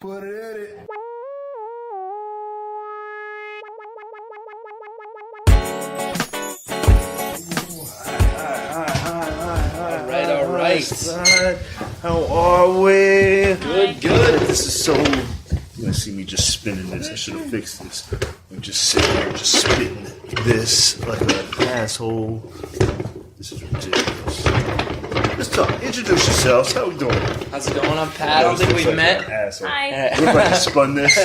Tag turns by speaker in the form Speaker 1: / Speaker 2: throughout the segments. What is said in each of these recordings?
Speaker 1: Put it in it.
Speaker 2: All right.
Speaker 1: How are we?
Speaker 2: Good.
Speaker 1: This is so. You're gonna see me just spinning this. I should have fixed this. I'm just sitting here, just spitting this like an asshole. This is ridiculous. Let's talk. Introduce yourselves. How we doing?
Speaker 2: How's it going? I'm Pat. I don't think we've met.
Speaker 1: Asshole.
Speaker 3: Hi.
Speaker 1: Look like I spun this.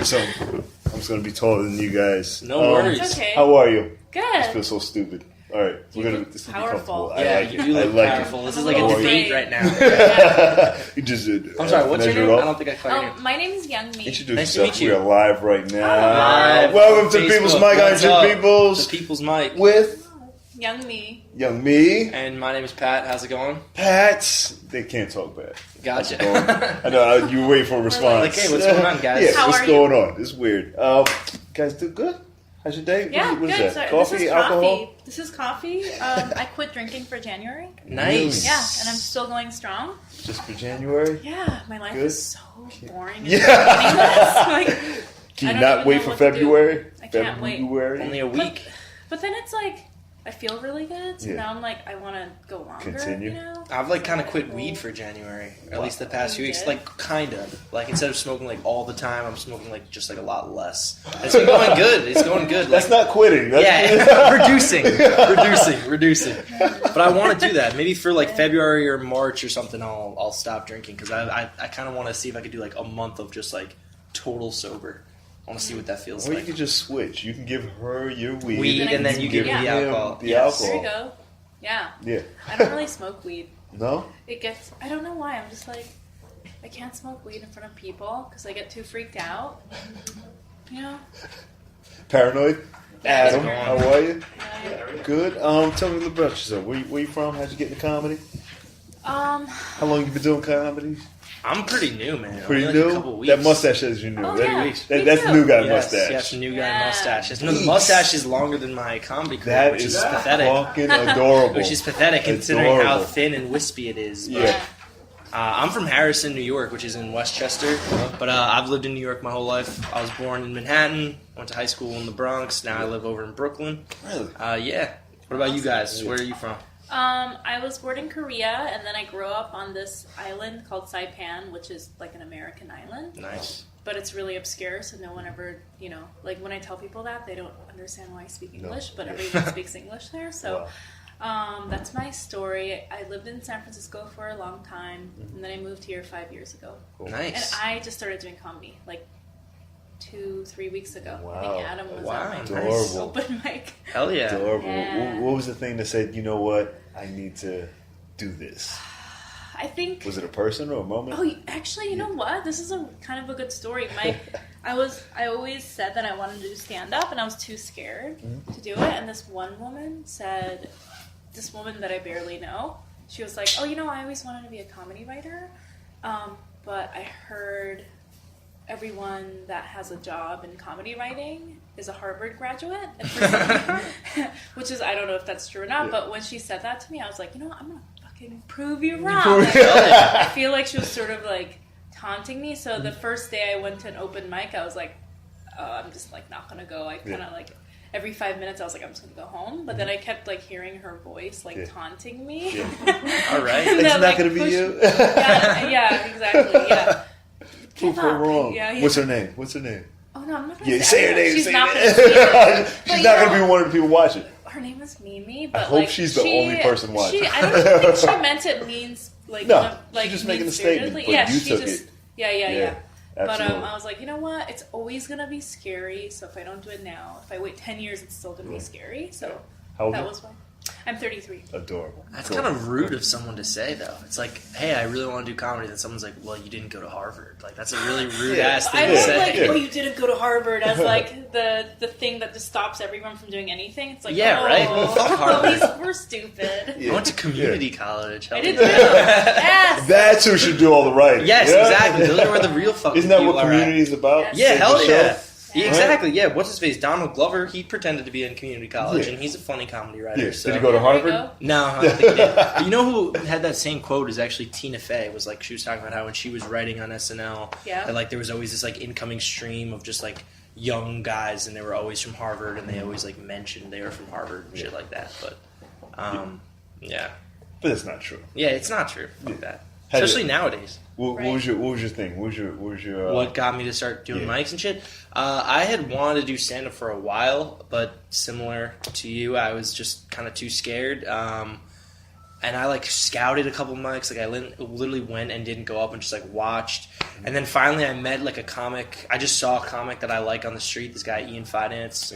Speaker 1: So I'm just gonna be taller than you guys.
Speaker 2: No worries.
Speaker 3: It's okay.
Speaker 1: How are you?
Speaker 3: Good.
Speaker 1: I feel so stupid. All right, we're gonna. This will be
Speaker 3: Powerful.
Speaker 1: comfortable.
Speaker 2: Yeah,
Speaker 1: I like
Speaker 2: you
Speaker 1: it.
Speaker 2: do
Speaker 1: I
Speaker 2: look
Speaker 1: like
Speaker 2: powerful.
Speaker 1: it.
Speaker 2: This is like a
Speaker 3: I'm a
Speaker 2: debate
Speaker 3: little
Speaker 2: right now.
Speaker 1: You just did.
Speaker 2: I'm sorry, what's your
Speaker 1: measure
Speaker 2: name?
Speaker 1: up.
Speaker 2: I don't think I caught your name.
Speaker 3: My name is Young Me.
Speaker 1: Introduce
Speaker 2: Nice to
Speaker 1: yourself.
Speaker 2: meet you.
Speaker 1: We are live right now.
Speaker 2: Live
Speaker 1: Welcome
Speaker 2: on
Speaker 1: to People's
Speaker 2: Facebook.
Speaker 1: Mic. I'm
Speaker 2: What's up?
Speaker 1: Jim Peoples
Speaker 2: The People's Mic.
Speaker 1: with
Speaker 3: Young Me.
Speaker 1: Young Me.
Speaker 2: And my name is Pat. How's it going?
Speaker 1: Pats. They can't talk back.
Speaker 2: Gotcha.
Speaker 1: I know you were waiting for a response.
Speaker 2: Like, hey, what's going on, guys?
Speaker 1: Yeah,
Speaker 3: How
Speaker 1: what's
Speaker 3: are
Speaker 1: going on? It's weird. Guys, do good. How's your day?
Speaker 3: Yeah,
Speaker 1: what is
Speaker 3: good.
Speaker 1: that?
Speaker 3: So
Speaker 1: Coffee,
Speaker 3: this is
Speaker 1: alcohol?
Speaker 3: coffee. This is coffee. I quit drinking for January.
Speaker 2: Nice.
Speaker 3: Yeah, and I'm still going strong.
Speaker 1: Just for January.
Speaker 3: Yeah, my life
Speaker 1: Good.
Speaker 3: is so boring. And
Speaker 1: Yeah.
Speaker 3: meaningless. Like,
Speaker 1: Can
Speaker 3: I
Speaker 1: you
Speaker 3: don't
Speaker 1: not
Speaker 3: even
Speaker 1: wait
Speaker 3: know
Speaker 1: for
Speaker 3: what to do.
Speaker 1: February?
Speaker 3: I can't wait.
Speaker 1: February.
Speaker 2: Only a week.
Speaker 3: but then it's like I feel really good. So
Speaker 1: Yeah.
Speaker 3: now I'm like I want to go longer.
Speaker 1: Continue.
Speaker 3: You know?
Speaker 2: I've like kind of quit weed for January, or at least the past few
Speaker 3: You
Speaker 2: weeks.
Speaker 3: did?
Speaker 2: Like kind of. Like instead of smoking like all the time, I'm smoking like just like a lot less. It's been going good. It's going good.
Speaker 1: That's
Speaker 2: Like,
Speaker 1: not quitting. That's
Speaker 2: yeah, reducing. But I want to do that. Maybe for like February or March or something, I'll stop drinking because I kind of want to see if I could do like a month of just like total sober. I want to see what that feels
Speaker 1: Or
Speaker 2: like.
Speaker 1: you could just switch. You can give her your weed.
Speaker 2: Weed, and then you give me the
Speaker 1: him
Speaker 2: alcohol.
Speaker 1: The
Speaker 2: Yes.
Speaker 3: There you
Speaker 1: alcohol.
Speaker 3: go. Yeah.
Speaker 1: Yeah.
Speaker 3: I don't really smoke weed.
Speaker 1: No?
Speaker 3: It gets, I don't know why, I'm just like, I can't smoke weed in front of people because I get too freaked out. You know?
Speaker 1: Paranoid? Adam,
Speaker 2: Yeah.
Speaker 1: how are you?
Speaker 3: Yeah.
Speaker 1: Good. Tell me a little about yourself. Where you from? How'd you get into comedy? How long you been doing comedy?
Speaker 2: I'm pretty new, man.
Speaker 1: Pretty
Speaker 2: Only like
Speaker 1: new?
Speaker 2: a couple weeks.
Speaker 1: That mustache says you new.
Speaker 3: Oh,
Speaker 1: That-
Speaker 3: yeah.
Speaker 2: weeks.
Speaker 1: that-
Speaker 3: Me
Speaker 1: that's
Speaker 3: too.
Speaker 1: new guy
Speaker 2: Yes,
Speaker 1: mustache.
Speaker 2: yes, new guy
Speaker 3: Yeah.
Speaker 2: mustache. Yes, no, the
Speaker 1: Jeez.
Speaker 2: mustache is longer than my comedy career,
Speaker 1: That
Speaker 2: which
Speaker 1: is
Speaker 2: is pathetic.
Speaker 1: fucking adorable.
Speaker 2: Which is pathetic considering how
Speaker 1: Adorable.
Speaker 2: thin and wispy it is. But,
Speaker 1: Yeah.
Speaker 2: I'm from Harrison, New York, which is in Westchester. But I've lived in New York my whole life. I was born in Manhattan, went to high school in the Bronx. Now I live over in Brooklyn.
Speaker 1: Really?
Speaker 2: Yeah. What about you guys? Where are you from?
Speaker 3: I was born in Korea and then I grew up on this island called Saipan, which is like an American island.
Speaker 2: Nice.
Speaker 3: But it's really obscure, so no one ever, you know, like when I tell people that, they don't understand why I speak English, but everyone speaks English there. So that's my story. I lived in San Francisco for a long time, and then I moved here 5 years ago. And
Speaker 2: Nice.
Speaker 3: I just started doing comedy like 2-3 weeks ago. I
Speaker 1: Wow.
Speaker 3: think Adam was
Speaker 2: Wow.
Speaker 3: at my
Speaker 1: Adorable.
Speaker 3: first open mic.
Speaker 2: Hell yeah.
Speaker 1: Adorable.
Speaker 3: Yeah.
Speaker 1: What was the thing that said, you know what? I need to do this.
Speaker 3: I think.
Speaker 1: Was it a person or a moment?
Speaker 3: Oh, actually, you know what? This is a kind of a good story. I always said that I wanted to do stand up, and I was too scared to do it. And this one woman said, this woman that I barely know, she was like, "Oh, you know, I always wanted to be a comedy writer, but I heard everyone that has a job in comedy writing is a Harvard graduate," and for some, which is, I don't know if that's true or not.
Speaker 1: Yeah.
Speaker 3: But when she said that to me, I was like, you know what? I'm gonna fucking prove you wrong. Like, I feel like she was sort of like taunting me. So the first day I went to an open mic, I was like, I'm just like not gonna go. I kind of like every 5 minutes I was like, I'm just gonna go home. But then I kept like hearing her voice like taunting me.
Speaker 1: Yeah.
Speaker 2: All right.
Speaker 3: And
Speaker 1: It's
Speaker 3: that,
Speaker 1: not
Speaker 3: like,
Speaker 1: going to be
Speaker 3: pushed-
Speaker 1: you.
Speaker 3: yeah, exactly. Yeah.
Speaker 1: Prove
Speaker 3: Give
Speaker 1: her
Speaker 3: up.
Speaker 1: wrong.
Speaker 3: Yeah, yeah.
Speaker 1: What's her name? What's her name?
Speaker 3: Oh no, I'm not gonna
Speaker 1: Yeah, say her name.
Speaker 3: She's
Speaker 1: say
Speaker 3: not
Speaker 1: her
Speaker 3: gonna
Speaker 1: name.
Speaker 3: see it.
Speaker 1: She's
Speaker 3: But,
Speaker 1: not
Speaker 3: you
Speaker 1: going to be one of the people watching.
Speaker 3: Her name is Mimi,
Speaker 1: I
Speaker 3: but
Speaker 1: hope
Speaker 3: like,
Speaker 1: she's the only person watching.
Speaker 3: I don't think she meant it means like
Speaker 1: No,
Speaker 3: like
Speaker 1: she's just making a
Speaker 3: mean-spiritedly.
Speaker 1: statement, but
Speaker 3: Yeah,
Speaker 1: you
Speaker 3: she
Speaker 1: took
Speaker 3: just
Speaker 1: it.
Speaker 3: yeah. But
Speaker 1: Absolutely.
Speaker 3: I was like, you know what? It's always gonna be scary. So if I don't do it now, if I wait 10 years, it's still gonna be scary. So
Speaker 1: How old
Speaker 3: that
Speaker 1: are you?
Speaker 3: was why. I'm 33.
Speaker 1: Adorable.
Speaker 2: That's
Speaker 1: Cool.
Speaker 2: kind of rude of someone to say, though. It's like, hey, I really want to do comedy. Then someone's like, well, you didn't go to Harvard. Like, that's a really rude ass
Speaker 3: I
Speaker 2: thing to
Speaker 3: love
Speaker 2: say.
Speaker 3: like,
Speaker 1: Yeah.
Speaker 3: oh, you didn't go to Harvard as like the thing that just stops everyone from doing anything. It's like,
Speaker 2: Yeah,
Speaker 3: oh,
Speaker 2: right? Fuck Harvard.
Speaker 3: We're stupid.
Speaker 1: Yeah.
Speaker 2: I went to community college.
Speaker 3: I
Speaker 2: Hell
Speaker 3: did
Speaker 2: yeah.
Speaker 3: too. Yes.
Speaker 1: That's who should do all the writing.
Speaker 2: Yes,
Speaker 1: Yeah?
Speaker 2: exactly. Those are where the real fucking
Speaker 1: Isn't that
Speaker 2: people
Speaker 1: what
Speaker 2: are
Speaker 1: community
Speaker 2: at.
Speaker 1: is about?
Speaker 2: Yeah,
Speaker 1: Save
Speaker 2: hell
Speaker 1: the
Speaker 2: yeah.
Speaker 1: show?
Speaker 2: Yeah, exactly. Yeah. What's his face? Donald Glover. He pretended to be in community college, and he's a funny comedy writer.
Speaker 1: Yeah.
Speaker 2: So.
Speaker 1: Did he go to Harvard?
Speaker 2: No, I don't think he did. But you know who had that same quote is actually Tina Fey. Was like she was talking about how when she was writing on SNL, that like there was always this like incoming stream of just like young guys, and they were always from Harvard, and they always like mentioned they were from Harvard and shit like that. But yeah.
Speaker 1: But that's not true.
Speaker 2: Yeah, it's not true. Fuck that. Especially nowadays.
Speaker 1: What was your thing? What was your
Speaker 2: what got me to start doing mics and shit? I had wanted to do stand up for a while, but similar to you, I was just kind of too scared. And I like scouted a couple mics. Like I literally went and didn't go up and just like watched. And then finally I met like a comic. I just saw a comic that I like on the street. This guy Ian Finance.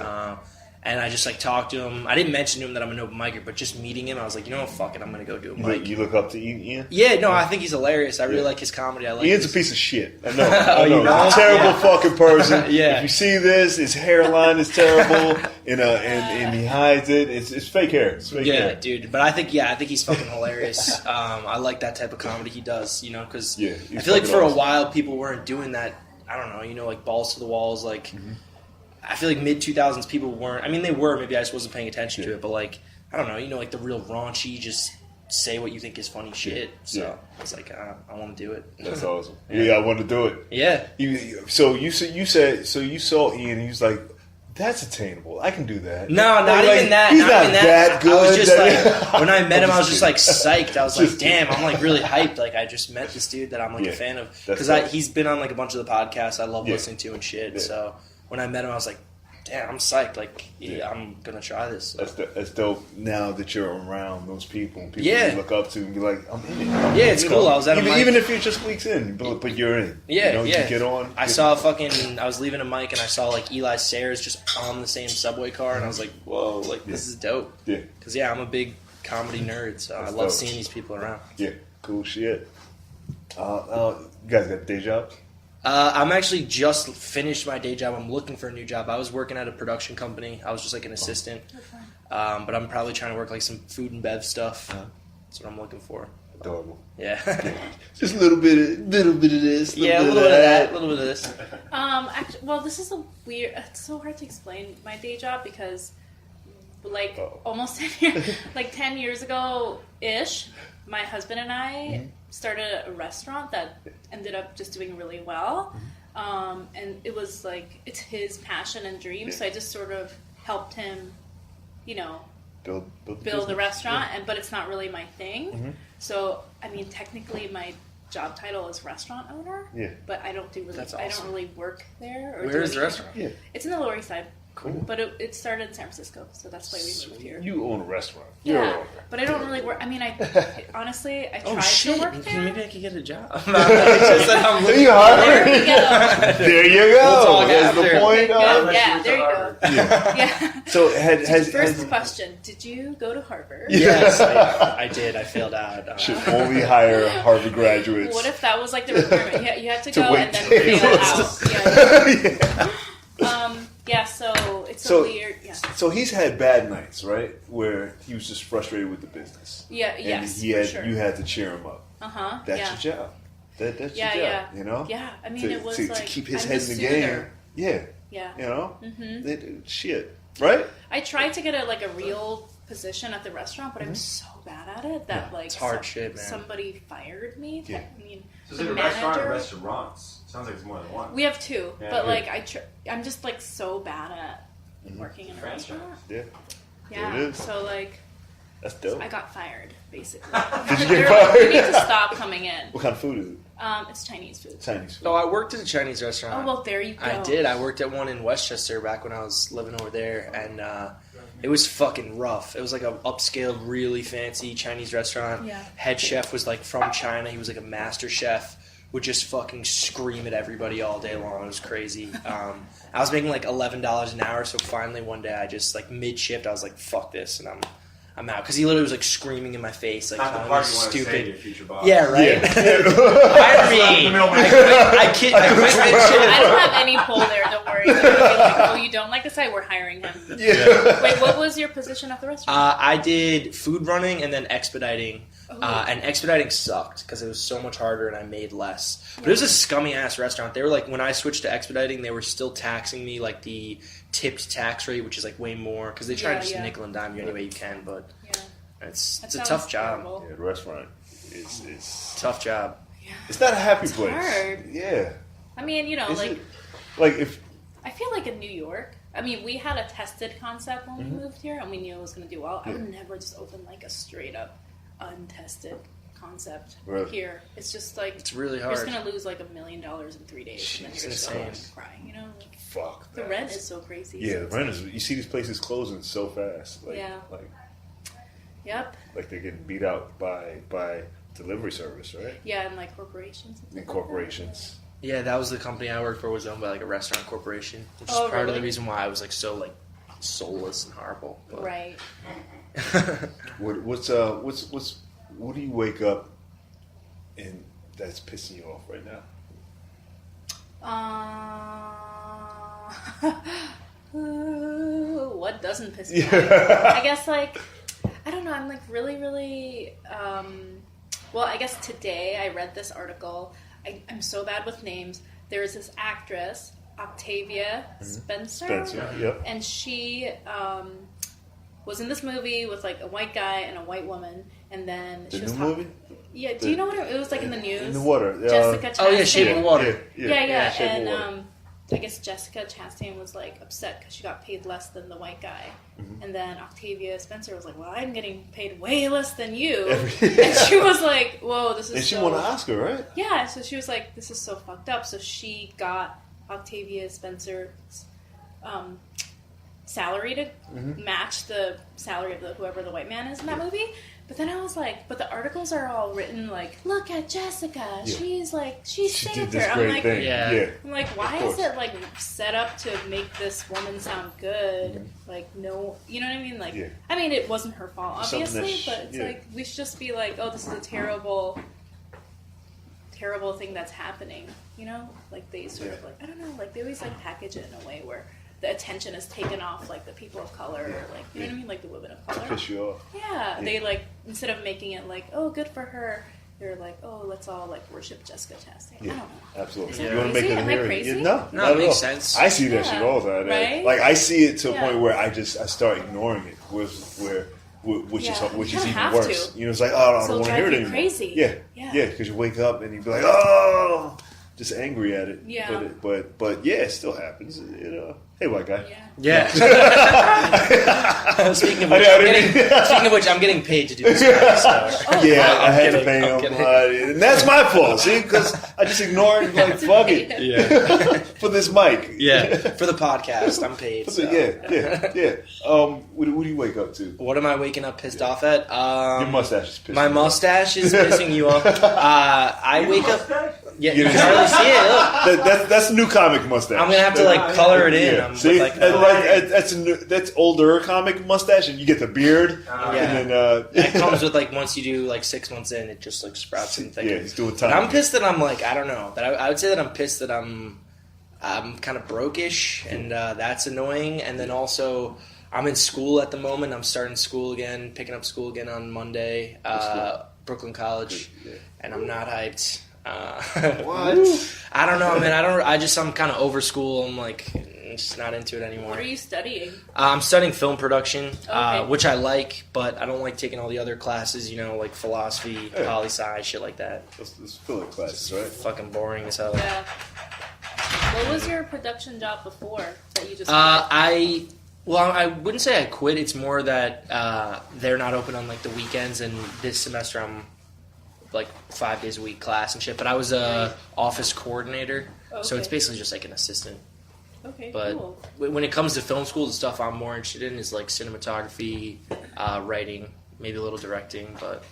Speaker 2: And I just like talked to him. I didn't mention to him that I'm an open micer, but just meeting him, I was like, you know what, fuck it, I'm gonna go do a mic.
Speaker 1: You look up to Ian?
Speaker 2: Yeah, no, I think he's hilarious. I really like his comedy. I like
Speaker 1: Ian's a piece of shit. I know.
Speaker 2: You know?
Speaker 1: He's a terrible fucking person.
Speaker 2: Yeah.
Speaker 1: If you see this, his hairline is terrible, and he hides it. It's fake hair. It's fake hair.
Speaker 2: Dude. But I think he's fucking hilarious. I like that type of comedy he does. You know, because I feel like for a while people weren't doing that. I don't know. You know, like balls to the walls, like. I feel like mid-2000s people weren't... I mean, they were. Maybe I just wasn't paying attention to it. But, like, I don't know. You know, like the real raunchy, just say what you think is funny shit. So, it's like, I want to do it.
Speaker 1: That's awesome. Yeah, I want to do it.
Speaker 2: Yeah.
Speaker 1: So you saw Ian and you was like, that's attainable. I can do that.
Speaker 2: No, not
Speaker 1: like,
Speaker 2: even that.
Speaker 1: He's
Speaker 2: not even that
Speaker 1: good.
Speaker 2: I was just like... When I met him, I was just, like,
Speaker 1: kidding.
Speaker 2: psyched. I was like, damn, I'm, like, really hyped. Like, I just met this dude that I'm, like, a fan of. Because he's been on, like, a bunch of the podcasts I love listening to and shit. Yeah. So... When I met him, I was like, damn, I'm psyched. Like, I'm going to try this. So.
Speaker 1: That's dope now that you're around those people you look up to and be like, I'm in it.
Speaker 2: It's cool. I was at a mic.
Speaker 1: Even if you're just weeks in, but you're in.
Speaker 2: Yeah,
Speaker 1: you get on.
Speaker 2: I was leaving a mic and I saw, like, Eli Sayers just on the same subway car, and I was like, whoa, like, this is dope. Yeah. Because, I'm a big comedy nerd, so I love seeing these people around.
Speaker 1: Yeah, cool shit. You guys got day jobs?
Speaker 2: I'm actually just finished my day job. I'm looking for a new job. I was working at a production company. I was just like an assistant. But I'm probably trying to work like some food and bev stuff. That's what I'm looking for.
Speaker 1: Adorable.
Speaker 2: Yeah.
Speaker 1: Just a little bit of this.
Speaker 2: A little bit of that. A little bit of this.
Speaker 3: Actually, well, this is it's so hard to explain my day job because like almost 10 years ago-ish, my husband and I started a restaurant that ended up just doing really well. And it was like, it's his passion and dream. So I just sort of helped him, build a restaurant, but it's not really my thing. So, I mean, technically my job title is restaurant owner, but I don't I don't really work there.
Speaker 2: Where is the restaurant?
Speaker 3: It's in the Lower East Side.
Speaker 1: Cool.
Speaker 3: But it started in San Francisco, so that's why we moved here.
Speaker 1: You own a restaurant.
Speaker 3: Yeah, but I don't really work. I mean, honestly, I tried to work there.
Speaker 2: Maybe I could get a job. There
Speaker 1: you go. That's the point.
Speaker 3: Yeah, there you go.
Speaker 1: Yeah. So
Speaker 3: first question: did you go to Harvard?
Speaker 2: Yes, I did. I failed out.
Speaker 1: Should only hire Harvard graduates.
Speaker 3: What if that was like the requirement? You had to go and then fail out. So it's a weird. Yeah.
Speaker 1: So he's had bad nights, right? Where he was just frustrated with the business.
Speaker 3: Yeah.
Speaker 1: And you had to cheer him up. That's your job. That's your job. You know.
Speaker 3: Yeah. I mean, it was
Speaker 1: to
Speaker 3: like
Speaker 1: keep his head in the game. Yeah.
Speaker 3: Yeah.
Speaker 1: You know. Shit. Right.
Speaker 3: I tried to get a real position at the restaurant, but I'm so bad at it that
Speaker 2: it's hard shit, man.
Speaker 3: Somebody fired me.
Speaker 1: Yeah.
Speaker 3: I mean,
Speaker 4: so is it a restaurant or restaurants? Sounds like it's more than one.
Speaker 3: We have two, but I'm just like so bad at working in a restaurant.
Speaker 1: Yeah.
Speaker 3: Yeah.
Speaker 1: It is.
Speaker 3: So
Speaker 1: that's dope.
Speaker 3: I got fired basically.
Speaker 1: Did you get fired?
Speaker 3: You need to stop coming in.
Speaker 1: What kind of food is it?
Speaker 3: It's Chinese food.
Speaker 1: Chinese food.
Speaker 2: Oh, I worked at a Chinese restaurant.
Speaker 3: Oh well, there you go.
Speaker 2: I did. I worked at one in Westchester back when I was living over there, and it was fucking rough. It was like an upscale, really fancy Chinese restaurant.
Speaker 3: Yeah.
Speaker 2: Head chef was like from China. He was like a master chef. Would just fucking scream at everybody all day long. It was crazy. I was making like $11 an hour, so finally one day I just like mid shift I was like, "Fuck this," and I'm out because he literally was like screaming in my face, like
Speaker 4: not the part you want to say to your future boss.
Speaker 2: Yeah, right. Hire me. I quit that shit.
Speaker 3: I don't have any pull there. Don't worry. Like, oh, you don't like this guy? We're hiring him.
Speaker 1: Yeah.
Speaker 3: Wait, what was your position at the restaurant?
Speaker 2: I did food running and then expediting. And expediting sucked because it was so much harder and I made less. But it was a scummy ass restaurant. They were like, when I switched to expediting, they were still taxing me like the tipped tax rate, which is like way more because they try to just nickel and dime you any way you can. But it's a tough job.
Speaker 1: Yeah, the restaurant is
Speaker 2: tough job.
Speaker 3: Yeah.
Speaker 1: It's not a happy place.
Speaker 3: Hard.
Speaker 1: Yeah.
Speaker 3: I mean, you know,
Speaker 1: if
Speaker 3: I feel like in New York, I mean, we had a tested concept when we moved here, and we knew it was going to do well. I would never just open like a straight up untested concept here. It's just like
Speaker 2: it's really hard.
Speaker 3: You're just going to lose like $1 million in 3 days, and then you're just going to cry. You know, like,
Speaker 1: fuck.
Speaker 3: The rent is so crazy.
Speaker 1: Yeah,
Speaker 3: so
Speaker 1: the rent is. You see these places closing so fast. Like,
Speaker 3: Yep.
Speaker 1: Like they're getting beat out by delivery service, right?
Speaker 3: Yeah, and like corporations.
Speaker 1: And corporations.
Speaker 2: Yeah, that was the company I worked for. Was owned by like a restaurant corporation, which is part of the reason why I was like so like soulless and horrible. But.
Speaker 3: Right.
Speaker 1: What do you wake up and that's pissing you off right now?
Speaker 3: What doesn't piss me off? I guess like I don't know. I'm like really, really. Well, I guess today I read this article. I'm so bad with names. There's this actress, Octavia Spencer,
Speaker 1: yep.
Speaker 3: And she was in this movie with like a white guy and a white woman, and then she was
Speaker 1: movie.
Speaker 3: Yeah, do you know what it was like in the news?
Speaker 1: In the water.
Speaker 3: Jessica Chastain.
Speaker 2: Oh yeah, Shape of Water.
Speaker 3: Yeah.
Speaker 1: Shape of
Speaker 3: And
Speaker 1: Water.
Speaker 3: I guess Jessica Chastain was like upset because she got paid less than the white guy, and then Octavia Spencer was like, "Well, I'm getting paid way less than you," and she was like, "Whoa, this is."
Speaker 1: And she won an Oscar, right?
Speaker 3: Yeah, so she was like, "This is so fucked up." So she got Octavia Spencer's salary to match the salary of whoever the white man is in that movie. But then I was like, but the articles are all written like, look at Jessica. She's like, she saved her. I'm like, I'm like, why is it like set up to make this woman sound good? Like, no, you know what I mean? Like, I mean, it wasn't her fault, obviously, but it's like, we should just be like, oh, this is a terrible thing that's happening, you know? Like, they sort of like, I don't know, like, they always like package it in a way where the attention is taken off like the people of color or like you know what I mean, like the women of color.
Speaker 1: Piss you off.
Speaker 3: Yeah, they like instead of making it like, oh, good for her, they're like, oh, let's all like worship Jessica Chastain. I don't know.
Speaker 1: Absolutely.
Speaker 3: You want to make it
Speaker 1: a
Speaker 3: crazy?
Speaker 1: No,
Speaker 2: it makes sense.
Speaker 1: I see that shit all the time.
Speaker 3: Right?
Speaker 1: Like I see it to a point where I start ignoring it, which is even worse. You know, it's like, oh, I don't want to hear it anymore.
Speaker 3: Crazy.
Speaker 1: Yeah, because you wake up and you be like, oh, just angry at it.
Speaker 3: Yeah.
Speaker 1: But yeah, it still happens. You know. Hey, white guy.
Speaker 2: Yeah. Speaking of which, I'm getting paid to do this kind of stuff.
Speaker 1: I had to pay him. And that's my fault, see? Because I just ignored it like, fuck it.
Speaker 2: Yeah.
Speaker 1: For this mic.
Speaker 2: Yeah. For the podcast, I'm paid. So.
Speaker 1: Yeah. What do you wake up to?
Speaker 2: What am I waking up pissed off at?
Speaker 1: Your mustache is pissing
Speaker 2: my mustache is pissing you off. I wake up... Yeah, you can hardly see it. Look.
Speaker 1: That's a new comic mustache.
Speaker 2: I'm gonna have to like color it in.
Speaker 1: Yeah. See, that's older comic mustache, and you get the beard. And then
Speaker 2: that comes with like once you do like 6 months in, it just like sprouts and things.
Speaker 1: Yeah, he's doing time.
Speaker 2: But I'm pissed that I'm like I don't know that I would say that I'm pissed that I'm kind of broke-ish, and that's annoying. And then also I'm in school at the moment. I'm starting school again, picking up school again on Monday, Brooklyn College, and I'm not hyped.
Speaker 1: What?
Speaker 2: I don't know, man. I'm kind of over school. I'm like, just not into it anymore.
Speaker 3: What are you studying?
Speaker 2: I'm studying film production, which I like, but I don't like taking all the other classes, you know, like philosophy, poli-sci, shit like that.
Speaker 1: Those filler classes, right?
Speaker 2: Fucking boring as hell.
Speaker 3: Yeah. What was your production job before that you just
Speaker 2: I wouldn't say I quit. It's more that they're not open on like the weekends, and this semester I'm like 5 days a week class and shit. But I was a office coordinator, so it's basically just like an assistant.
Speaker 3: Okay,
Speaker 2: but
Speaker 3: cool.
Speaker 2: When it comes to film school, the stuff I'm more interested in is like cinematography, writing, maybe a little directing, but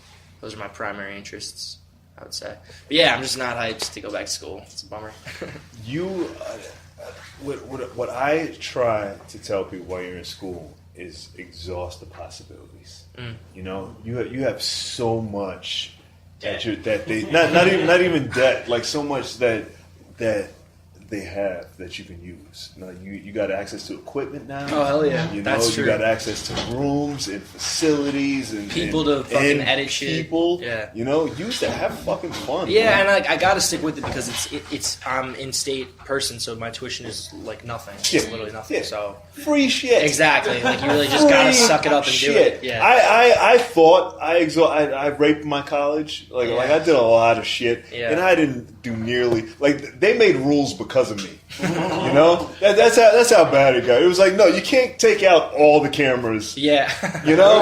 Speaker 2: those are my primary interests, I would say. But yeah, I'm just not hyped to go back to school. It's a bummer.
Speaker 1: What I try to tell people while you're in school is exhaust the possibilities. You know, you have so much that they not even debt, like so much that they have that you can use. You got access to equipment now.
Speaker 2: Oh hell yeah, that's
Speaker 1: you
Speaker 2: true.
Speaker 1: got access to rooms and facilities and
Speaker 2: people to fucking edit shit.
Speaker 1: People,
Speaker 2: yeah.
Speaker 1: Use that. Have fucking fun.
Speaker 2: Yeah,
Speaker 1: man.
Speaker 2: and I gotta stick with it because it's I'm in-state person, so my tuition is like nothing. It's literally nothing.
Speaker 1: Yeah.
Speaker 2: So
Speaker 1: free shit.
Speaker 2: Exactly. Like you really just gotta suck it up and do it. Yeah.
Speaker 1: I thought I raped my college. Like I did a lot of shit, and I didn't do nearly like they made rules because of me. That's how bad it got. It was like, no, you can't take out all the cameras.
Speaker 2: Yeah.
Speaker 1: Where'd you go?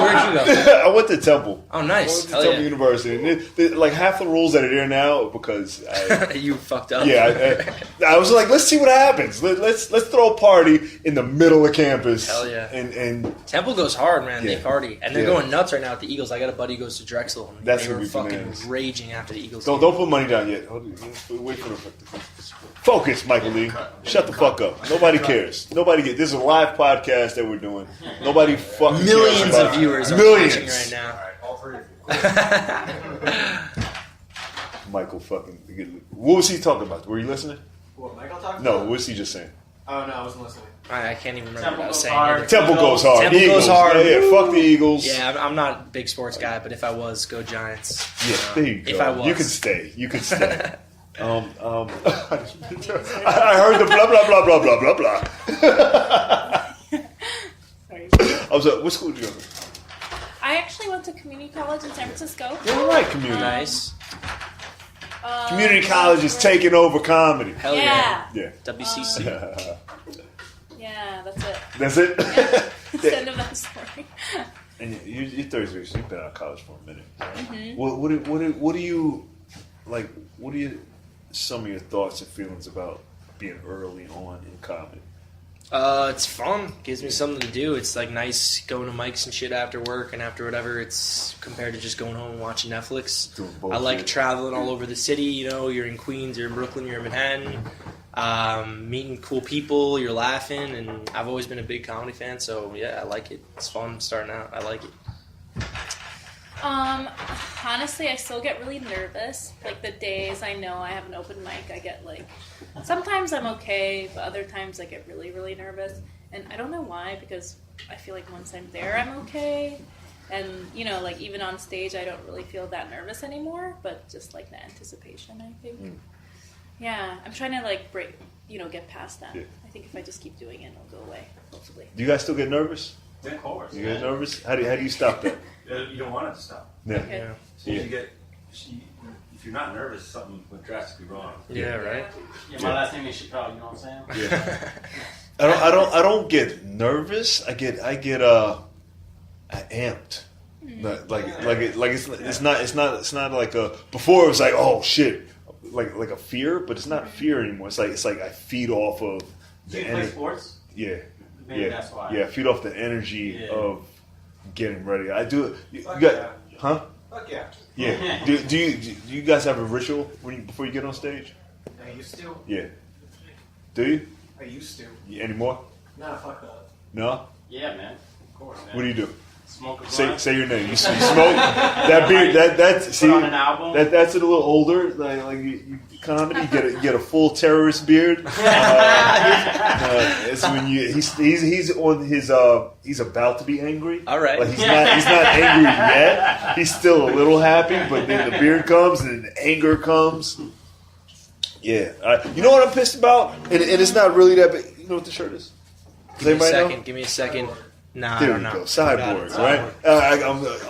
Speaker 1: I went to Temple.
Speaker 2: Oh, nice.
Speaker 1: I went to Temple University. And like half the rules that are there now because
Speaker 2: you fucked up.
Speaker 1: Yeah, I was like, let's see what happens. Let's throw a party in the middle of campus.
Speaker 2: Hell yeah.
Speaker 1: And
Speaker 2: Temple goes hard, man.
Speaker 1: Yeah.
Speaker 2: They party, and they're going nuts right now with the Eagles. I got a buddy who goes to Drexel, and
Speaker 1: That's
Speaker 2: they were fucking
Speaker 1: bananas.
Speaker 2: raging after the Eagles.
Speaker 1: Don't put money down yet. Wait for the focus, Michael Lee. Shut the fuck up. Nobody cares. This is a live podcast that we're doing. Nobody fucking
Speaker 2: millions
Speaker 1: cares
Speaker 2: of viewers are
Speaker 1: millions
Speaker 2: watching right now.
Speaker 4: All right, all three of you.
Speaker 1: Michael fucking. What was he talking about? Were you listening?
Speaker 4: What, Michael talking
Speaker 1: No.
Speaker 4: about?
Speaker 1: What was he just saying?
Speaker 4: Oh, no, I wasn't listening.
Speaker 2: I can't even remember
Speaker 4: Temple
Speaker 2: what I was
Speaker 4: goes
Speaker 2: saying.
Speaker 4: hard.
Speaker 2: either.
Speaker 1: Temple goes hard.
Speaker 2: Temple
Speaker 1: Eagles.
Speaker 2: goes hard.
Speaker 1: Yeah, fuck the Eagles.
Speaker 2: Yeah, I'm not a big sports guy, but if I was, go Giants.
Speaker 1: Yeah, there you go.
Speaker 2: If I was.
Speaker 1: You can stay. I heard the blah blah blah blah blah blah blah.
Speaker 3: Sorry.
Speaker 1: I was what school did you go to?
Speaker 3: I actually went to community college in San Francisco.
Speaker 1: You're right, community.
Speaker 2: Nice.
Speaker 1: Community college is taking over comedy.
Speaker 2: Hell yeah.
Speaker 3: Yeah.
Speaker 2: WCC.
Speaker 3: Yeah, that's it.
Speaker 1: That's it.
Speaker 3: That's the end of that story.
Speaker 1: And you're 33, so you've been out of college for a minute.
Speaker 3: Mm-hmm.
Speaker 1: What do you like? What are some of your thoughts and feelings about being early on in comedy?
Speaker 2: It's fun. Gives me something to do. It's like nice going to mics and shit after work and after whatever. It's compared to just going home and watching Netflix. I like traveling all over the city. You're in Queens, you're in Brooklyn, you're in Manhattan. Meeting cool people, you're laughing, and I've always been a big comedy fan, so yeah, I like it. It's fun starting out. I like it.
Speaker 3: Honestly, I still get really nervous. Like the days I know I have an open mic, I get like, sometimes I'm okay, but other times I get really, really nervous. And I don't know why, because I feel like once I'm there, I'm okay. And, like even on stage, I don't really feel that nervous anymore, but just like the anticipation, I think. Yeah, I'm trying to like break, get past that. Yeah. I think if I just keep doing it, it'll go away, hopefully.
Speaker 1: Do you guys still get nervous?
Speaker 4: Yeah, of course.
Speaker 1: You get nervous? How do you stop that?
Speaker 4: You don't want it to stop.
Speaker 1: Yeah.
Speaker 3: Okay.
Speaker 2: Yeah.
Speaker 4: So if you're not nervous, something went drastically wrong.
Speaker 2: Yeah, right?
Speaker 5: Yeah, my last name is Chappelle, you know what I'm saying?
Speaker 1: Yeah. I don't get nervous. I get amped. It's not like a before it was like, oh shit, like a fear, but it's not fear anymore. It's like I feed off of
Speaker 5: Do you play sports?
Speaker 1: Yeah.
Speaker 5: Maybe that's why.
Speaker 1: Yeah, feed off the energy of getting ready. I do it. You
Speaker 4: Fuck
Speaker 1: got,
Speaker 4: yeah.
Speaker 1: huh?
Speaker 4: Fuck yeah.
Speaker 1: Yeah. do you guys have a ritual before you get on stage?
Speaker 4: I used to.
Speaker 1: Yeah. Do you?
Speaker 4: I used to.
Speaker 1: Anymore?
Speaker 4: Nah, fuck that.
Speaker 1: No?
Speaker 5: Yeah, man.
Speaker 4: Of course, man.
Speaker 1: What do you do?
Speaker 5: Smoke a blunt.
Speaker 1: Say your name. You smoke that beer. That's see.
Speaker 5: on an album.
Speaker 1: That's a little older. Like you comedy. You get a full terrorist beard. It's when he's on his he's about to be angry.
Speaker 2: All right.
Speaker 1: Like he's not angry yet. He's still a little happy, but then the beard comes and the anger comes. Yeah. You know what I'm pissed about? And it's not really that big. You know what the shirt is?
Speaker 2: Give me a second. Nah,
Speaker 1: There
Speaker 2: I don't
Speaker 1: you
Speaker 2: know.
Speaker 1: go. Cyborg, right?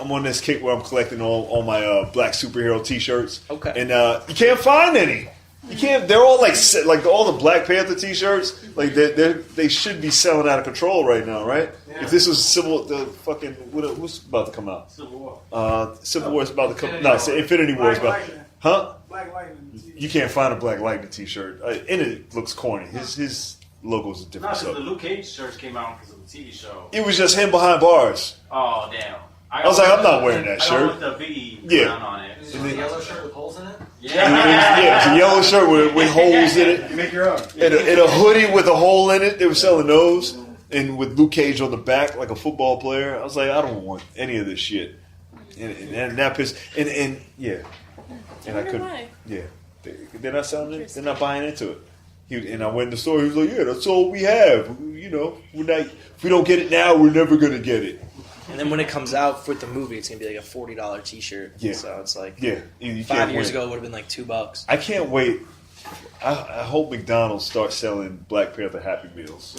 Speaker 1: I'm on this kick where I'm collecting all my black superhero T-shirts.
Speaker 2: Okay.
Speaker 1: And you can't find any. You can't. They're all like all the Black Panther T-shirts. Like they should be selling out of control right now, right?
Speaker 4: Yeah.
Speaker 1: If this was what's about to come out?
Speaker 5: Civil War.
Speaker 1: Civil War is about to come. No, Infinity War is about. Huh?
Speaker 4: Black Lightning.
Speaker 1: You can't find a Black Lightning T-shirt, and it looks corny. His logo's a
Speaker 5: No,
Speaker 1: different.
Speaker 5: because the Luke Cage shirts came out because of the TV show.
Speaker 1: It was just him behind bars.
Speaker 5: Oh, damn.
Speaker 1: I was like, I'm not wearing that shirt.
Speaker 5: With the V
Speaker 1: Yeah.
Speaker 5: crown on it.
Speaker 4: Is it a yellow shirt with holes in it?
Speaker 1: Yeah, it's a yellow shirt with holes in it.
Speaker 4: You make your own.
Speaker 1: And a hoodie with a hole in it. They were selling those. And with Luke Cage on the back, like a football player. I was like, I don't want any of this shit. And that pissed. And yeah. And I couldn't.
Speaker 3: Why?
Speaker 1: Yeah. They're not selling it. They're not buying into it. And I went in the store. He was like, "Yeah, that's all we have. You know, we're not. If we don't get it now, we're never gonna get it."
Speaker 2: And then when it comes out for the movie, it's gonna be like a $40 T-shirt.
Speaker 1: Yeah.
Speaker 2: So it's like
Speaker 1: Yeah, you
Speaker 2: 5
Speaker 1: can't
Speaker 2: years
Speaker 1: wait.
Speaker 2: ago it would have been like $2.
Speaker 1: I can't wait. I hope McDonald's starts selling Black Panther Happy Meals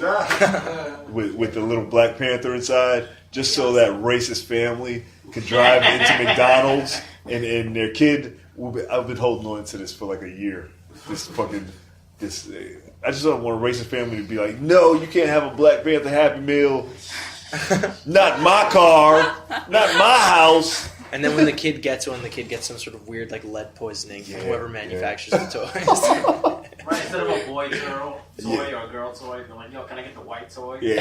Speaker 1: with the little Black Panther inside, just so that racist family can drive into McDonald's and their kid will be. I've been holding on to this for like a year. This. I just don't want a racist family to be like, no, you can't have a Black Panther Happy Meal. Not my car. Not my house.
Speaker 2: And then when the kid gets one, the kid gets some sort of weird like lead poisoning.
Speaker 1: Yeah,
Speaker 2: whoever manufactures the toys.
Speaker 5: Right, instead of a boy-girl toy or a girl toy, they're like, yo, can I get the white toy?
Speaker 1: Yeah.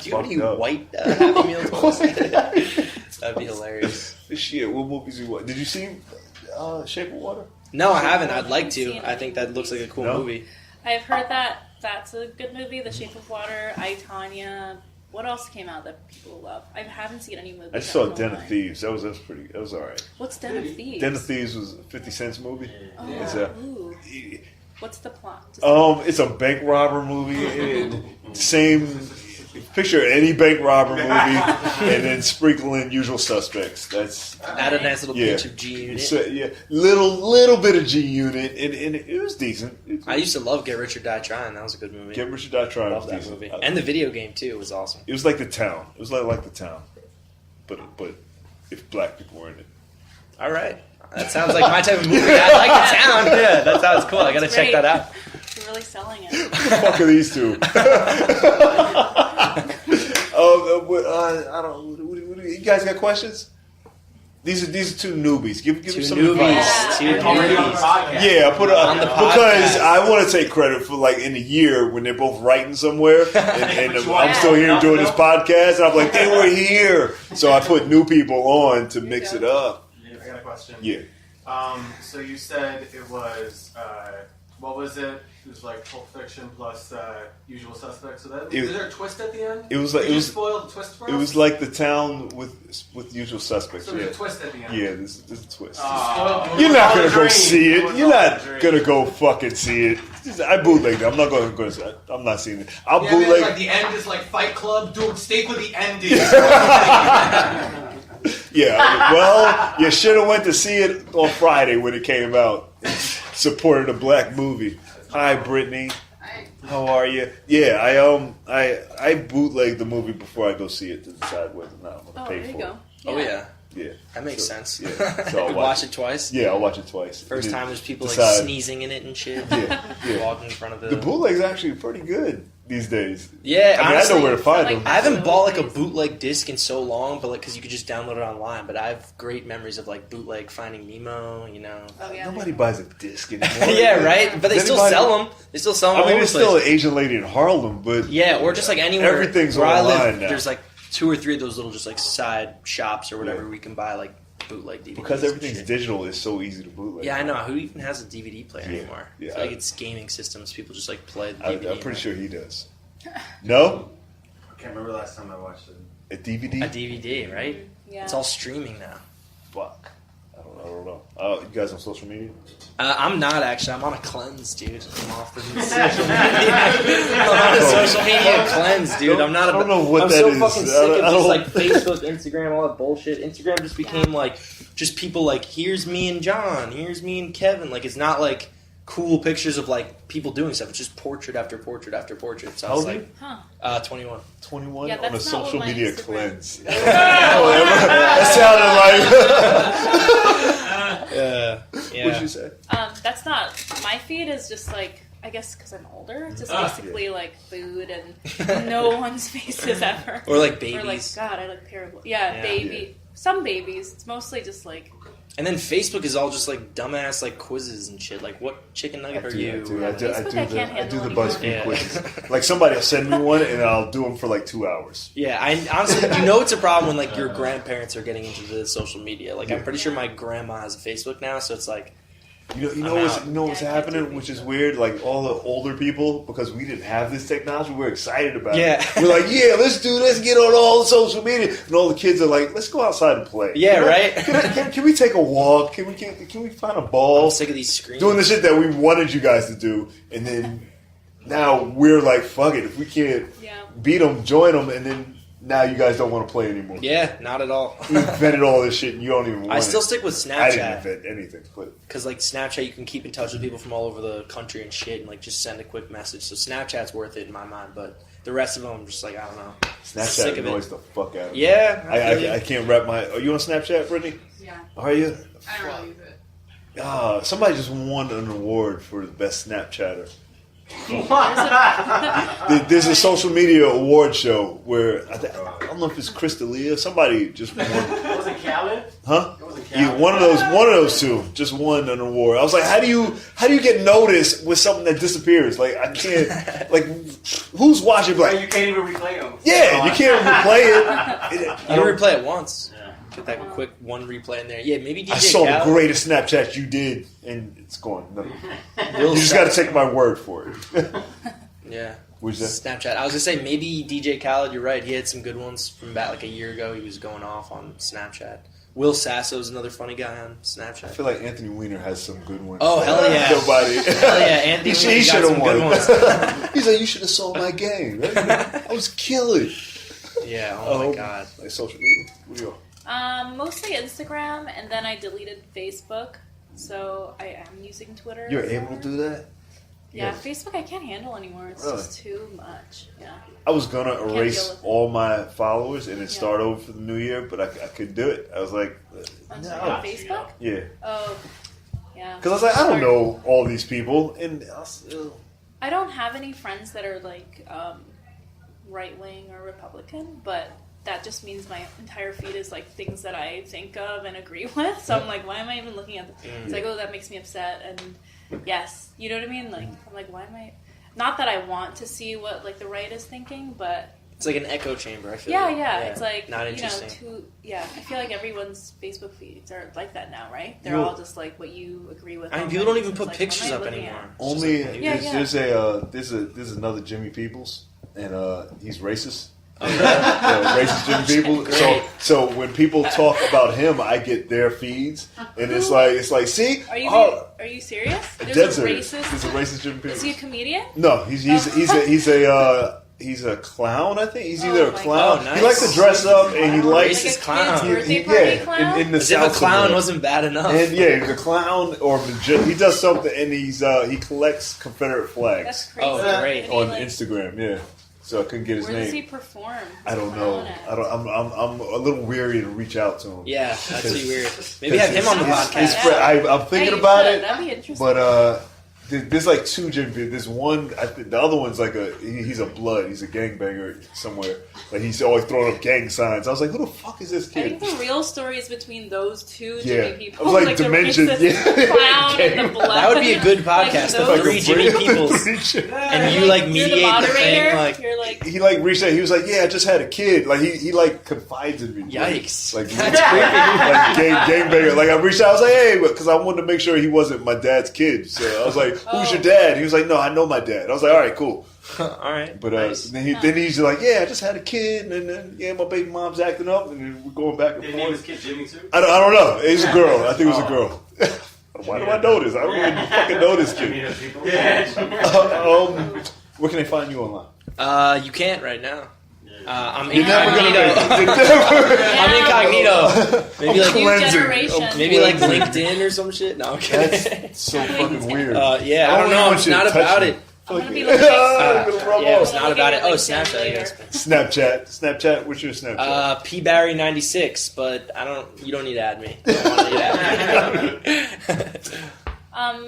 Speaker 2: Do you have any white Happy Meal toys? That'd be hilarious.
Speaker 1: Shit, what movies you watch? Did you see Shape of Water?
Speaker 2: No, I haven't. I'd like to.
Speaker 3: Seen
Speaker 2: I think that looks like a cool
Speaker 1: No?
Speaker 2: movie.
Speaker 3: I've heard that that's a good movie, The Shape of Water, I, Tonya. What else came out that people love? I haven't seen any movies.
Speaker 1: I just saw
Speaker 3: that
Speaker 1: Den
Speaker 3: don't
Speaker 1: of
Speaker 3: like.
Speaker 1: Thieves. That was all right.
Speaker 3: What's Den of Thieves?
Speaker 1: Den of Thieves was a 50 Cent's movie.
Speaker 3: Oh,
Speaker 1: It's
Speaker 3: ooh. What's the plot?
Speaker 1: it's a bank robber movie. Same picture any bank robber movie, and then sprinkle in Usual Suspects. That's
Speaker 2: Add a nice little pinch of G Unit.
Speaker 1: So, yeah, little bit of G Unit, and it was decent.
Speaker 2: I used to love Get Rich or Die Trying. That was a good movie.
Speaker 1: Get Rich or Die Trying
Speaker 2: Love
Speaker 1: was
Speaker 2: that
Speaker 1: decent.
Speaker 2: movie. And the video game too was awesome.
Speaker 1: It was like The Town. It was like The Town, but if black people were in it.
Speaker 2: All right. That sounds like my type of movie. I like The Town. Yeah, that sounds cool. I gotta
Speaker 3: That's
Speaker 2: check
Speaker 3: great.
Speaker 2: that out.
Speaker 3: You're really selling it.
Speaker 1: Who the fuck are these two? I don't. You guys got questions? These are two newbies. Give me
Speaker 2: Two
Speaker 1: some
Speaker 2: newbies.
Speaker 1: advice.
Speaker 2: Two
Speaker 5: Already on the
Speaker 2: newbies.
Speaker 5: podcast.
Speaker 1: Yeah, I put it
Speaker 2: On the
Speaker 1: because
Speaker 2: podcast.
Speaker 1: I want to take credit for like in a year when they're both writing somewhere, and I'm still here doing this podcast. And I'm like, they were here, so I put new people on to mix it up.
Speaker 6: Yeah, I got a question.
Speaker 1: Yeah,
Speaker 6: So you said it was, what was it? It was like Pulp Fiction plus Usual Suspects. So that
Speaker 1: It-
Speaker 6: is there a twist at the end?
Speaker 1: it was like
Speaker 6: Did
Speaker 1: it
Speaker 6: you
Speaker 1: was
Speaker 6: spoil the twist for us?
Speaker 1: it was like The Town with Usual Suspects.
Speaker 6: So there's
Speaker 1: Yeah,
Speaker 6: a twist at the end.
Speaker 1: yeah. There's a twist.
Speaker 6: Spoiled-
Speaker 1: You're not
Speaker 6: Spoiled
Speaker 1: gonna
Speaker 6: the
Speaker 1: go
Speaker 6: dream.
Speaker 1: see it.
Speaker 6: Spoiled
Speaker 1: You're
Speaker 6: the
Speaker 1: not
Speaker 6: dream.
Speaker 1: gonna go fucking see it. I bootlegged it. I'm not going to. I'm not seeing it. I'll
Speaker 6: Yeah, man,
Speaker 1: bootleg.
Speaker 6: like the end is like Fight Club. Dude, stay with the ending.
Speaker 1: Yeah, well, you should have went to see it on Friday when it came out. Supported a black movie. Hi, Brittany. How are you? Yeah, I bootleg the movie before I go see it to decide whether or not I'm
Speaker 3: Oh,
Speaker 1: gonna
Speaker 3: there
Speaker 1: pay
Speaker 3: you
Speaker 1: for
Speaker 3: go.
Speaker 2: Oh yeah.
Speaker 1: it.
Speaker 2: That makes
Speaker 1: So,
Speaker 2: sense.
Speaker 1: yeah, so I'll
Speaker 2: You
Speaker 1: watch
Speaker 2: watch it twice.
Speaker 1: Yeah, I'll watch it twice.
Speaker 2: First
Speaker 1: And
Speaker 2: time there's people like
Speaker 1: decide.
Speaker 2: sneezing in it and shit.
Speaker 1: Yeah.
Speaker 2: Walking in front of
Speaker 1: The bootleg's actually pretty good these days.
Speaker 2: Yeah,
Speaker 1: I mean,
Speaker 2: honestly,
Speaker 1: I know where to find
Speaker 3: like
Speaker 1: them.
Speaker 2: I haven't bought like a bootleg disc in so long, but like because you could just download it online. But I have great memories of like bootleg Finding Nemo. You know.
Speaker 3: Oh yeah.
Speaker 1: Nobody buys a disc anymore.
Speaker 2: Yeah, right. But they
Speaker 1: Does
Speaker 2: still
Speaker 1: anybody-
Speaker 2: sell them. They still sell them.
Speaker 1: I
Speaker 2: all
Speaker 1: mean,
Speaker 2: over
Speaker 1: there's
Speaker 2: the
Speaker 1: still
Speaker 2: place.
Speaker 1: an Asian lady in Harlem, but
Speaker 2: Yeah, or just like anywhere.
Speaker 1: Everything's
Speaker 2: where I
Speaker 1: online
Speaker 2: live,
Speaker 1: now.
Speaker 2: There's like 2 or 3 of those little just like side shops or whatever
Speaker 1: Yeah.
Speaker 2: we can buy like bootleg DVDs.
Speaker 1: because
Speaker 2: and
Speaker 1: everything's
Speaker 2: shit.
Speaker 1: digital, it's so easy to bootleg.
Speaker 2: Yeah, I know. Who even has a DVD player
Speaker 1: Yeah,
Speaker 2: anymore?
Speaker 1: yeah,
Speaker 2: I feel like
Speaker 1: I-
Speaker 2: it's gaming systems. People just like play the
Speaker 1: I'm
Speaker 2: DVD.
Speaker 1: pretty sure he does. No,
Speaker 4: I can't remember the last time I watched it.
Speaker 1: a DVD.
Speaker 2: A DVD, right?
Speaker 3: Yeah.
Speaker 2: It's all streaming now.
Speaker 1: Fuck. I don't know. You guys on social media?
Speaker 2: I'm not actually. I'm on a cleanse, dude. I'm off the social media. I'm on a social media cleanse, dude. I'm not.
Speaker 1: I don't know what
Speaker 2: I'm
Speaker 1: that
Speaker 2: so
Speaker 1: is.
Speaker 2: fucking
Speaker 1: I
Speaker 2: sick
Speaker 1: don't-
Speaker 2: of
Speaker 1: I
Speaker 2: just
Speaker 1: don't-
Speaker 2: like Facebook, Instagram, all that bullshit. Instagram just became like just people like here's me and John, here's me and Kevin. Like it's not like cool pictures of like people doing stuff. It's just portrait after portrait after portrait. So I
Speaker 1: How
Speaker 2: was
Speaker 1: old are
Speaker 2: like,
Speaker 3: Huh.
Speaker 2: 21.
Speaker 1: 21
Speaker 3: Yeah,
Speaker 1: on a
Speaker 3: that's not
Speaker 1: social
Speaker 3: what my
Speaker 1: media
Speaker 3: Instagram-
Speaker 1: cleanse. That sounded like.
Speaker 2: Yeah.
Speaker 1: What'd you say?
Speaker 3: That's not my feed. Is just like I guess because I'm older. It's just basically like food and no one's faces ever.
Speaker 2: Or like
Speaker 3: Or
Speaker 2: babies.
Speaker 3: like God, I look terrible. Yeah,
Speaker 2: Yeah.
Speaker 3: baby. Some babies. It's mostly just like
Speaker 2: And then Facebook is all just like dumbass like quizzes and shit. Like what chicken nugget are you?
Speaker 3: Facebook, I can't
Speaker 1: I do the
Speaker 3: handle
Speaker 1: BuzzFeed
Speaker 2: anymore.
Speaker 1: quizzes. Like somebody will send me one and I'll do them for like 2 hours.
Speaker 2: Yeah, I honestly, you know, it's a problem when like your grandparents are getting into the social media. Like, I'm pretty sure my grandma has a Facebook now, so it's like
Speaker 1: You know what's
Speaker 3: Yeah, I can't
Speaker 1: happening,
Speaker 3: do
Speaker 1: which is
Speaker 3: Facebook.
Speaker 1: weird. Like all the older people, because we didn't have this technology, we're excited about
Speaker 2: Yeah.
Speaker 1: it. We're like, yeah, let's do this, get on all the social media, and all the kids are like, let's go outside and play.
Speaker 2: Yeah,
Speaker 1: You know?
Speaker 2: right?
Speaker 1: Can we take a walk? Can we find a ball?
Speaker 2: I'm sick of these screens.
Speaker 1: Doing the shit that we wanted you guys to do, and then now we're like, fuck it. If we can't beat them, join them, and then now you guys don't want to play anymore.
Speaker 2: Yeah, not at all.
Speaker 1: We invented all this shit, and you don't even want
Speaker 2: I still
Speaker 1: it.
Speaker 2: stick with
Speaker 1: I didn't
Speaker 2: Snapchat.
Speaker 1: invent anything, but
Speaker 2: Because, like, Snapchat, you can keep in touch with people from all over the country and shit and, like, just send a quick message. So Snapchat's worth it in my mind. But the rest of them, I'm just like, I don't know.
Speaker 1: Snapchat
Speaker 2: Sick of it.
Speaker 1: annoys the fuck out of me.
Speaker 2: Yeah. I feel you.
Speaker 1: I can't wrap my... Are you on Snapchat, Brittany?
Speaker 7: Yeah.
Speaker 1: Are you?
Speaker 7: I don't really use it.
Speaker 1: Somebody just won an award for the best Snapchatter. There's a social media award show where I don't know if it's Chris D'Elia. Somebody just won.
Speaker 5: Was it Khaled?
Speaker 1: Huh?
Speaker 5: It wasn't
Speaker 1: Yeah,
Speaker 5: Khaled.
Speaker 1: one of those two just won an award. I was like, how do you get noticed with something that disappears? Like I can't. Like who's watching?
Speaker 5: Right,
Speaker 1: Like
Speaker 5: you can't even replay them.
Speaker 1: yeah, you can't replay it.
Speaker 2: You can replay it once.
Speaker 5: Yeah.
Speaker 2: Get that quick one replay in there. Yeah, maybe DJ
Speaker 1: I saw
Speaker 2: Khaled.
Speaker 1: the greatest Snapchat you did, and it's gone. No.
Speaker 2: Will
Speaker 1: You just got to take my word for it.
Speaker 2: Yeah.
Speaker 1: What's that?
Speaker 2: Snapchat. I was gonna say maybe DJ Khaled. You're right. He had some good ones from back like a year ago. He was going off on Snapchat. Will Sasso's another funny guy on
Speaker 1: I
Speaker 2: Snapchat.
Speaker 1: feel like Anthony Weiner has some good ones.
Speaker 2: Oh, hell yeah.
Speaker 1: Nobody.
Speaker 2: Hell yeah, Anthony.
Speaker 1: He
Speaker 2: Weiner got
Speaker 1: should have
Speaker 2: some good
Speaker 1: won.
Speaker 2: ones.
Speaker 1: He's like, you should have sold my game. I was killing.
Speaker 2: Yeah. Oh my god.
Speaker 1: Like social media. What do you on?
Speaker 3: Mostly Instagram, and then I deleted Facebook, so I am using Twitter.
Speaker 1: You're able to do that?
Speaker 3: Yeah,
Speaker 1: Yes.
Speaker 3: Facebook I can't handle anymore. It's
Speaker 1: Really?
Speaker 3: just too much. Yeah.
Speaker 1: I was gonna
Speaker 3: deal
Speaker 1: erase
Speaker 3: with it.
Speaker 1: all my followers and then
Speaker 3: Yeah.
Speaker 1: start over for the new year, but I couldn't do it. I was like,
Speaker 3: On
Speaker 1: no.
Speaker 3: Facebook?
Speaker 1: Yeah.
Speaker 3: Oh, yeah.
Speaker 1: Because I was like, I don't know all these people, and I still...
Speaker 3: I don't have any friends that are like right wing or Republican, but that just means my entire feed is like things that I think of and agree with. So I'm like, why am I even looking at the? It's like, oh, that makes me upset. And yes, you know what I mean. Like, I'm like, why am I? Not that I want to see what like the right is thinking, but
Speaker 2: It's like an echo chamber. I feel.
Speaker 3: yeah,
Speaker 2: like.
Speaker 3: yeah. It's like
Speaker 2: not
Speaker 3: you know,
Speaker 2: interesting.
Speaker 3: I feel like everyone's Facebook feeds are like that now, right? They're
Speaker 1: You-
Speaker 3: all just like what you agree with.
Speaker 2: I mean,
Speaker 3: on
Speaker 2: people don't
Speaker 3: Reddit.
Speaker 2: even
Speaker 3: It's
Speaker 2: put
Speaker 3: like,
Speaker 2: pictures
Speaker 3: what am I
Speaker 2: up
Speaker 3: looking
Speaker 2: anymore.
Speaker 3: at?
Speaker 2: It's just
Speaker 1: Only
Speaker 2: like-
Speaker 3: Yeah,
Speaker 1: there's another Jimmy Peoples, and he's racist.
Speaker 2: Oh, yeah.
Speaker 1: Racist Jimmy Peoples.
Speaker 2: Great.
Speaker 1: So when people talk about him, I get their feeds, and it's like see,
Speaker 3: Are you
Speaker 1: oh,
Speaker 3: are you serious?
Speaker 1: dead
Speaker 3: There's a
Speaker 1: serious.
Speaker 3: racist.
Speaker 1: He's a racist Jimmy Peoples.
Speaker 3: Is he a comedian?
Speaker 1: No, he's a clown. I think he's either
Speaker 3: Oh
Speaker 1: a
Speaker 3: my
Speaker 1: clown.
Speaker 2: God. Oh,
Speaker 1: He likes to
Speaker 2: nice.
Speaker 1: dress up, and he
Speaker 3: Like
Speaker 1: likes
Speaker 3: a
Speaker 2: Racist clown.
Speaker 3: kid's birthday party clown?
Speaker 1: in the
Speaker 2: As if a
Speaker 1: South
Speaker 2: clown
Speaker 1: somewhere.
Speaker 2: wasn't bad enough.
Speaker 1: And yeah, he's a clown or he does something, and he collects Confederate
Speaker 3: That's
Speaker 1: flags
Speaker 3: crazy.
Speaker 2: Oh, great.
Speaker 3: And he,
Speaker 1: on
Speaker 3: like,
Speaker 1: Instagram. Yeah, so I couldn't get his
Speaker 3: where does he
Speaker 1: name.
Speaker 3: perform?
Speaker 1: I don't know.
Speaker 3: Clown at?
Speaker 1: I'm a little weary to reach out to him.
Speaker 2: Yeah, that's pretty weird. Maybe have him on the
Speaker 3: It's-
Speaker 2: podcast.
Speaker 3: it's-
Speaker 1: I'm
Speaker 3: Hey,
Speaker 1: thinking
Speaker 3: you
Speaker 1: about
Speaker 3: should.
Speaker 1: it,
Speaker 3: That'd be interesting.
Speaker 1: but there's like two Jim. There's one. I think the other one's like he's a blood. He's a gangbanger somewhere. Like he's always throwing up gang signs. I was like, who the fuck is this
Speaker 3: I
Speaker 1: kid?
Speaker 3: think the real story is between those two
Speaker 1: Yeah.
Speaker 3: Jimmy people.
Speaker 1: I was like,
Speaker 3: the
Speaker 1: Dimension,
Speaker 3: racist
Speaker 1: yeah.
Speaker 3: clown and the blood.
Speaker 2: That would be a good podcast.
Speaker 3: Like
Speaker 2: The
Speaker 3: those-
Speaker 2: three Jimmy Peoples. And you like
Speaker 3: you're
Speaker 2: mediate
Speaker 3: the
Speaker 2: the
Speaker 3: moderator.
Speaker 2: thing. Like,
Speaker 3: You're like,
Speaker 1: He like reached out. He was like, "Yeah, I just had a kid." Like he like confides in me.
Speaker 2: yikes.
Speaker 1: Like
Speaker 2: That's creepy.
Speaker 1: like gangbanger. Like I reached out. I was like, "Hey," because I wanted to make sure he wasn't my dad's kid. So I was like, "Who's your dad?" He was like, "No, I know my dad." I was like, "All right, cool."
Speaker 2: All right.
Speaker 1: But
Speaker 2: nice.
Speaker 1: then he's like, "Yeah, I just had a kid, and then yeah, my baby mom's acting up, and then we're going back and
Speaker 5: They named his
Speaker 1: forth."
Speaker 5: kid Jimmy too.
Speaker 1: I don't know. It's a girl. I think it was a girl. Why do I know this? I don't even fucking know this
Speaker 4: Jimmy
Speaker 1: kid.
Speaker 4: has people.
Speaker 5: Yeah.
Speaker 1: Where can they find you online?
Speaker 2: You can't right now. I'm
Speaker 1: You're never gonna
Speaker 2: incognito.
Speaker 1: make it. You're never-
Speaker 2: I'm incognito. Maybe
Speaker 1: I'm
Speaker 2: like
Speaker 3: new
Speaker 1: cleansing.
Speaker 3: generation.
Speaker 1: I'm
Speaker 2: maybe like
Speaker 1: cleansing.
Speaker 2: LinkedIn or some shit. No, I'm kidding.
Speaker 1: That's so fucking weird.
Speaker 2: Yeah, I don't
Speaker 1: even
Speaker 2: know.
Speaker 1: want
Speaker 2: It's
Speaker 1: you to
Speaker 2: not
Speaker 1: touch
Speaker 2: about
Speaker 1: me.
Speaker 2: it.
Speaker 3: I'm gonna be
Speaker 1: Fuck
Speaker 3: like,
Speaker 1: it. I'm gonna rub
Speaker 2: Yeah,
Speaker 1: off.
Speaker 2: it's not about it. Oh,
Speaker 3: LinkedIn
Speaker 2: Snapchat, I
Speaker 3: later.
Speaker 2: guess.
Speaker 1: Snapchat. What's your Snapchat?
Speaker 2: PBarry96, but you don't need to add me. You don't want to add me.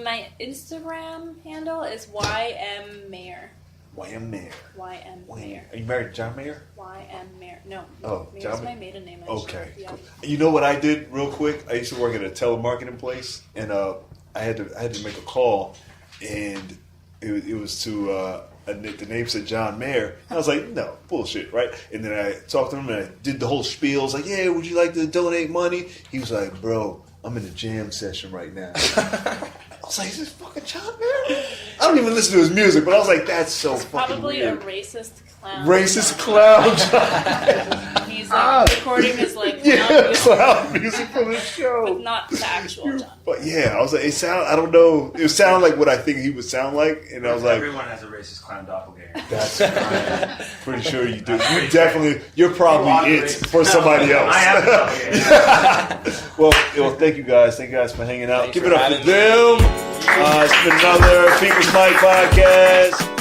Speaker 3: my Instagram handle is ymmayer.
Speaker 1: Wham Mayer.
Speaker 3: YM Mayer.
Speaker 1: Are you married to John Mayer?
Speaker 3: YM Mayer. No.
Speaker 1: Oh,
Speaker 3: Mayer's
Speaker 1: John
Speaker 3: my maiden name.
Speaker 1: Okay.
Speaker 3: Yeah.
Speaker 1: Cool. You know what I did real quick? I used to work at a telemarketing place, and I had to make a call, and it was to the name said John Mayer. And I was like, no, bullshit, right? And then I talked to him, and I did the whole spiel. I was like, yeah, would you like to donate money? He was like, bro, I'm in a jam session right now. was like, is this fucking John Mayer? I don't even listen to his music, but I was like, that's so
Speaker 3: He's
Speaker 1: fucking
Speaker 3: probably
Speaker 1: weird.
Speaker 3: a racist clown.
Speaker 1: Racist clown John.
Speaker 3: He's like recording his like
Speaker 1: Yeah,
Speaker 3: clown music,
Speaker 1: clown music for the show.
Speaker 3: but not the actual John.
Speaker 1: But yeah, I was like, I don't know. It sounded like what I think he would sound like, and I was like,
Speaker 4: everyone has a racist clown doppelganger.
Speaker 1: that's right. Pretty sure you do. You're probably it for somebody else.
Speaker 4: I have a doppelganger.
Speaker 1: Well, thank you guys. Thank you guys for hanging out.
Speaker 2: Thanks
Speaker 1: Give
Speaker 2: for
Speaker 1: it up for
Speaker 2: having me.
Speaker 1: them. It's been another People's Mic podcast.